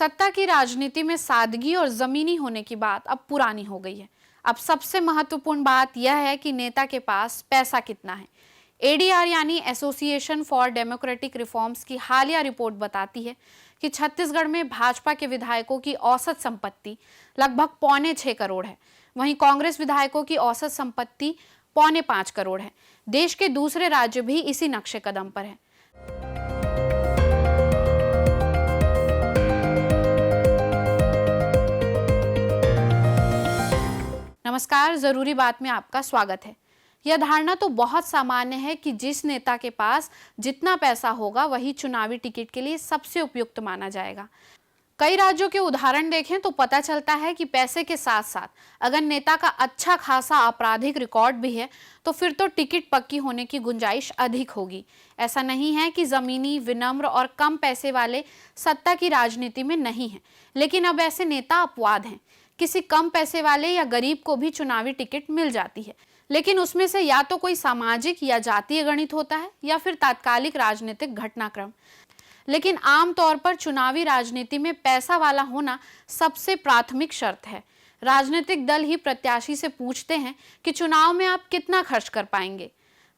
सत्ता की राजनीति में सादगी और जमीनी होने की बात अब पुरानी हो गई है। अब सबसे महत्वपूर्ण बात यह है कि नेता के पास पैसा कितना है। एडीआर यानी एसोसिएशन फॉर डेमोक्रेटिक रिफॉर्म्स की हालिया रिपोर्ट बताती है कि छत्तीसगढ़ में भाजपा के विधायकों की औसत संपत्ति लगभग 6.25 करोड़ है। वहीं कांग्रेस विधायकों की औसत संपत्ति 4.25 करोड़ है। देश के दूसरे राज्य भी इसी नक्शे कदम पर है। नमस्कार, जरूरी बात में आपका स्वागत है। यह धारणा तो बहुत सामान्य है कि जिस नेता के पास जितना पैसा होगा वही चुनावी टिकट के लिए सबसे उपयुक्त माना जाएगा। कई राज्यों के उदाहरण देखें तो पता चलता है कि पैसे के साथ साथ अगर नेता का अच्छा खासा आपराधिक रिकॉर्ड भी है तो फिर तो टिकट पक्की होने की गुंजाइश अधिक होगी। ऐसा नहीं है कि जमीनी, विनम्र और कम पैसे वाले सत्ता की राजनीति में नहीं है, लेकिन अब ऐसे नेता अपवाद हैं। किसी कम पैसे वाले या गरीब को भी चुनावी टिकट मिल जाती है, लेकिन उसमें से या तो कोई सामाजिक या जातीय गणित होता है या फिर तात्कालिक राजनीतिक घटनाक्रम। लेकिन आमतौर पर चुनावी राजनीति में पैसा वाला होना सबसे प्राथमिक शर्त है। राजनीतिक दल ही प्रत्याशी से पूछते हैं कि चुनाव में आप कितना खर्च कर पाएंगे।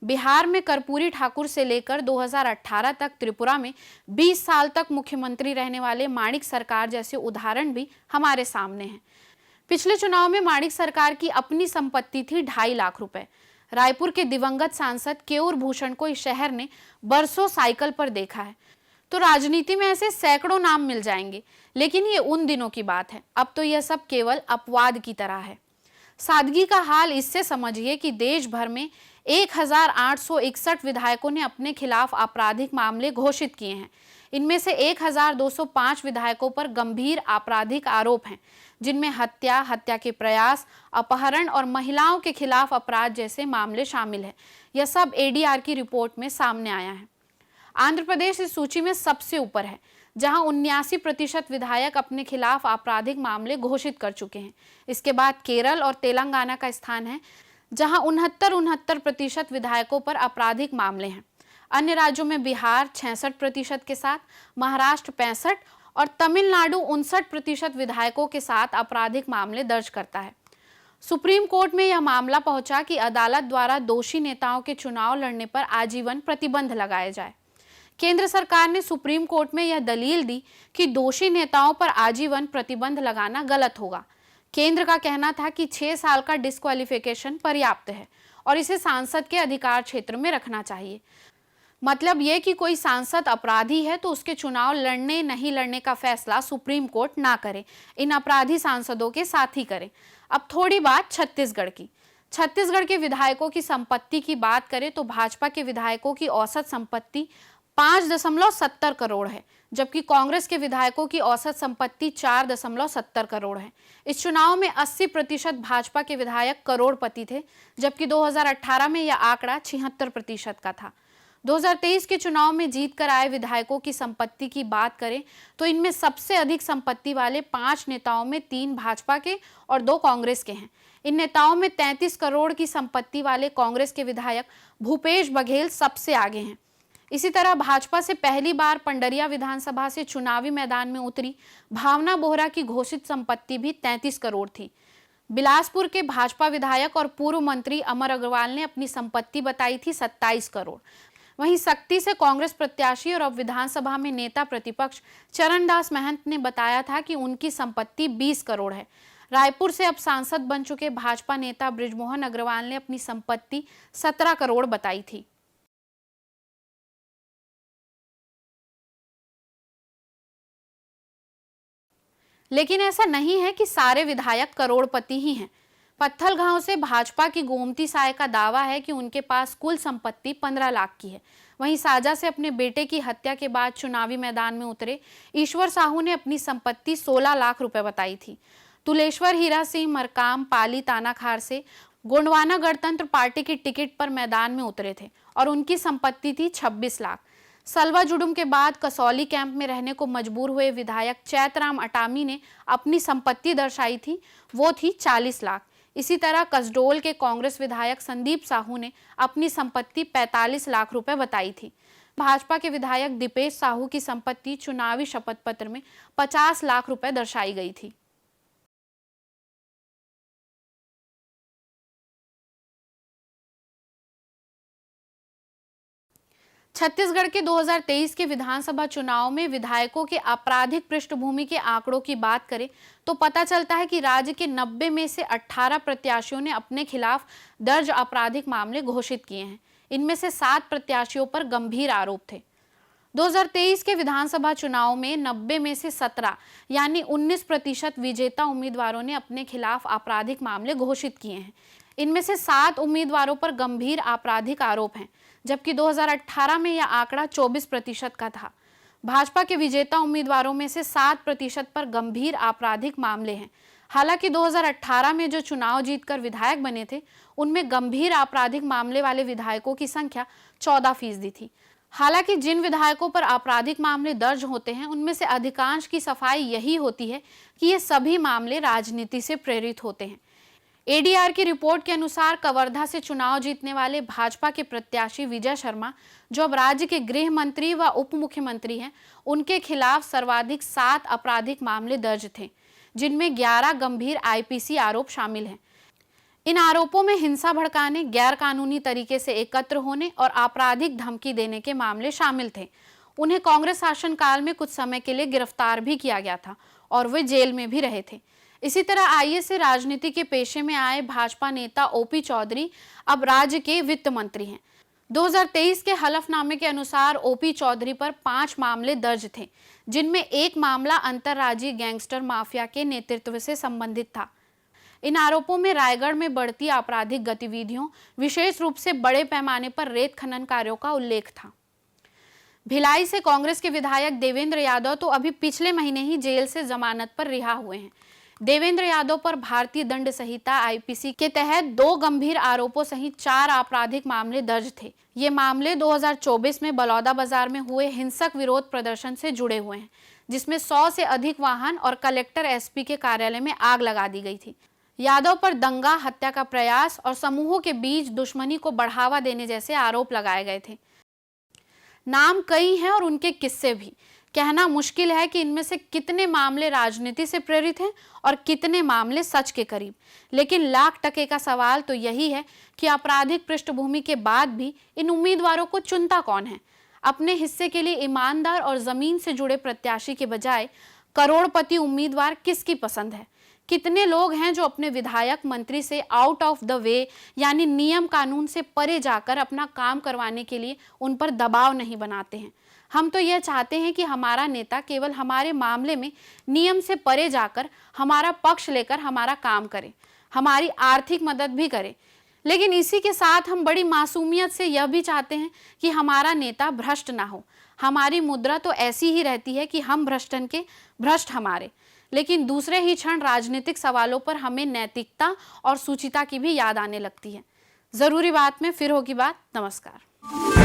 बिहार में कर्पूरी ठाकुर से लेकर 2018 तक त्रिपुरा में 20 साल तक मुख्यमंत्री रहने वाले माणिक सरकार जैसे उदाहरण भी हमारे सामने हैं। पिछले चुनाव में माणिक सरकार की अपनी संपत्ति थी 2.5 लाख रुपए। रायपुर के दिवंगत सांसद केयूर भूषण को इस शहर ने बरसों साइकिल पर देखा है। तो राजनीति में ऐसे सैकड़ों नाम मिल जाएंगे, लेकिन ये उन दिनों की बात है। अब तो यह सब केवल अपवाद की तरह है। सादगी का हाल इससे समझिए कि देश भर में 1861 विधायकों ने अपने खिलाफ आपराधिक मामले घोषित किए हैं। इनमें से 1205 विधायकों पर गंभीर आपराधिक आरोप हैं, जिनमें हत्या, हत्या के प्रयास, अपहरण और महिलाओं के खिलाफ अपराध जैसे मामले शामिल हैं। यह सब एडीआर की रिपोर्ट में सामने आया है। आंध्र प्रदेश इस सूची में सबसे ऊपर है, जहां 79% विधायक अपने खिलाफ आपराधिक मामले घोषित कर चुके हैं। इसके बाद केरल और तेलंगाना का स्थान है, जहां 69% विधायकों पर आपराधिक मामले हैं। अन्य राज्यों में बिहार 66% के साथ, महाराष्ट्र 65% और तमिलनाडु 59% विधायकों के साथ आपराधिक मामले दर्ज करता है। सुप्रीम कोर्ट में यह मामला पहुंचा कि अदालत द्वारा दोषी नेताओं के चुनाव लड़ने पर आजीवन प्रतिबंध लगाया जाए। केंद्र सरकार ने सुप्रीम कोर्ट में यह दलील दी कि दोषी नेताओं पर आजीवन प्रतिबंध लगाना गलत होगा। केंद्र का कहना था कि 6 साल का डिस्क्वालिफिकेशन पर्याप्त है और इसे सांसद के अधिकार क्षेत्र में रखना चाहिए। मतलब यह कि कोई सांसद अपराधी है तो उसके चुनाव लड़ने नहीं लड़ने का फैसला सुप्रीम कोर्ट ना करे, इन अपराधी सांसदों के साथ ही करे। अब थोड़ी बात छत्तीसगढ़ की। छत्तीसगढ़ के विधायकों की संपत्ति की बात करें तो भाजपा के विधायकों की औसत संपत्ति 5.70 करोड़ है, जबकि कांग्रेस के विधायकों की औसत संपत्ति 4.70 करोड़ है। इस चुनाव में 80% भाजपा के विधायक करोड़पति थे, जबकि 2018 में यह आंकड़ा 76% का था। 2023 के चुनाव में जीत कर आए विधायकों की संपत्ति की बात करें तो इनमें सबसे अधिक संपत्ति वाले 5 नेताओं में 3 भाजपा के और 2 कांग्रेस के हैं। इन नेताओं में 33 करोड़ की संपत्ति वाले कांग्रेस के विधायक भूपेश बघेल सबसे आगे हैं। इसी तरह भाजपा से पहली बार पंडरिया विधानसभा से चुनावी मैदान में उतरी भावना बोहरा की घोषित संपत्ति भी 33 करोड़ थी। बिलासपुर के भाजपा विधायक और पूर्व मंत्री अमर अग्रवाल ने अपनी संपत्ति बताई थी 27 करोड़। वहीं सक्ती से कांग्रेस प्रत्याशी और अब विधानसभा में नेता प्रतिपक्ष चरणदास महंत ने बताया था कि उनकी संपत्ति 20 करोड़ है। रायपुर से अब सांसद बन चुके भाजपा नेता बृजमोहन अग्रवाल ने अपनी संपत्ति 17 करोड़ बताई थी। लेकिन ऐसा नहीं है कि सारे विधायक करोड़पति ही हैं। पत्थलगांव से भाजपा की गोमती साय का दावा है कि उनके पास कुल संपत्ति 15 लाख की है। वहीं साजा से अपने बेटे की हत्या के बाद चुनावी मैदान में उतरे ईश्वर साहू ने अपनी संपत्ति 16 लाख रुपए बताई थी। तुलेश्वर हीरा सिंह मरकाम पाली तानाखार से गोंडवाना गणतंत्र पार्टी की टिकट पर मैदान में उतरे थे और उनकी संपत्ति थी 26 लाख। सलवा जुडुम के बाद कसौली कैंप में रहने को मजबूर हुए विधायक चैतराम अटामी ने अपनी संपत्ति दर्शाई थी, वो थी 40 लाख। इसी तरह कसडोल के कांग्रेस विधायक संदीप साहू ने अपनी संपत्ति 45 लाख रुपए बताई थी। भाजपा के विधायक दीपेश साहू की संपत्ति चुनावी शपथ पत्र में 50 लाख रुपए दर्शाई गई थी। छत्तीसगढ़ के 2023 के विधानसभा चुनाव में विधायकों के आपराधिक पृष्ठभूमि के आंकड़ों की बात करें तो पता चलता है कि राज्य के 90 में से 18 प्रत्याशियों ने अपने खिलाफ दर्ज आपराधिक मामले घोषित किए हैं। इनमें से 7 प्रत्याशियों पर गंभीर आरोप थे। 2023 के विधानसभा चुनाव में 90 में से 17 यानी 19% विजेता उम्मीदवारों ने अपने खिलाफ आपराधिक मामले घोषित किए हैं। इनमें से 7 उम्मीदवारों पर गंभीर आपराधिक आरोप हैं, जबकि 2018 में यह आंकड़ा 24% का था। भाजपा के विजेता उम्मीदवारों में से 7% पर गंभीर आपराधिक मामले हैं। हालांकि 2018 में जो चुनाव जीतकर विधायक बने थे, उनमें गंभीर आपराधिक मामले वाले विधायकों की संख्या 14% थी। हालांकि जिन विधायकों पर आपराधिक मामले दर्ज होते हैं, उनमें से अधिकांश की सफाई यही होती है कि ये सभी मामले राजनीति से प्रेरित होते हैं। एडीआर की रिपोर्ट के अनुसार कवर्धा से चुनाव जीतने वाले भाजपा के प्रत्याशी विजय शर्मा, जो अब राज्य के गृह मंत्री व उप मुख्यमंत्री हैं, उनके खिलाफ सर्वाधिक 7 आपराधिक मामले दर्ज थे, जिनमें 11 गंभीर आईपीसी आरोप शामिल हैं। इन आरोपों में हिंसा भड़काने, गैर कानूनी तरीके से एकत्र होने और आपराधिक धमकी देने के मामले शामिल थे। उन्हें कांग्रेस शासनकाल में कुछ समय के लिए गिरफ्तार भी किया गया था और वे जेल में भी रहे थे। इसी तरह आईएएस से राजनीति के पेशे में आए भाजपा नेता ओपी चौधरी अब राज्य के वित्त मंत्री हैं। 2023 के हलफनामे के अनुसार ओपी चौधरी पर 5 मामले दर्ज थे, जिनमें एक मामला अंतर्राज्यीय गैंगस्टर माफिया के नेतृत्व से संबंधित था। इन आरोपों में रायगढ़ में बढ़ती आपराधिक गतिविधियों, विशेष रूप से बड़े पैमाने पर रेत खनन कार्यों का उल्लेख था। भिलाई से कांग्रेस के विधायक देवेंद्र यादव तो अभी पिछले महीने ही जेल से जमानत पर रिहा हुए हैं। देवेंद्र यादव पर भारतीय दंड संहिता आईपीसी के तहत 2 गंभीर आरोपों सहित 4 आपराधिक मामले दर्ज थे। ये मामले 2024 में बलौदाबाजार में हुए हिंसक विरोध प्रदर्शन से जुड़े हुए हैं, जिसमें 100 से अधिक वाहन और कलेक्टर एसपी के कार्यालय में आग लगा दी गई थी। यादव पर दंगा, हत्या का प्रयास और समूहों के बीच दुश्मनी को बढ़ावा देने जैसे आरोप लगाए गए थे। नाम कई हैं और उनके किस्से भी। कहना मुश्किल है कि इनमें से कितने मामले राजनीति से प्रेरित हैं और कितने मामले सच के करीब। लेकिन लाख टके का सवाल तो यही है कि आपराधिक पृष्ठभूमि के बाद भी इन उम्मीदवारों को चुनता कौन है? अपने हिस्से के लिए ईमानदार और जमीन से जुड़े प्रत्याशी के बजाय करोड़पति उम्मीदवार किसकी पसंद है? कितने लोग हैं जो अपने विधायक मंत्री से आउट ऑफ द वे यानी नियम कानून से परे जाकर अपना काम करवाने के लिए उन पर दबाव नहीं बनाते हैं? हम तो यह चाहते हैं कि हमारा नेता केवल हमारे मामले में नियम से परे जाकर हमारा पक्ष लेकर हमारा काम करे, हमारी आर्थिक मदद भी करे। लेकिन इसी के साथ हम बड़ी मासूमियत से यह भी चाहते हैं कि हमारा नेता भ्रष्ट ना हो। हमारी मुद्रा तो ऐसी ही रहती है कि हम भ्रष्टन के, भ्रष्ट हमारे। लेकिन दूसरे ही क्षण राजनीतिक सवालों पर हमें नैतिकता और सुचिता की भी याद आने लगती है। जरूरी बात में फिर होगी बात। नमस्कार।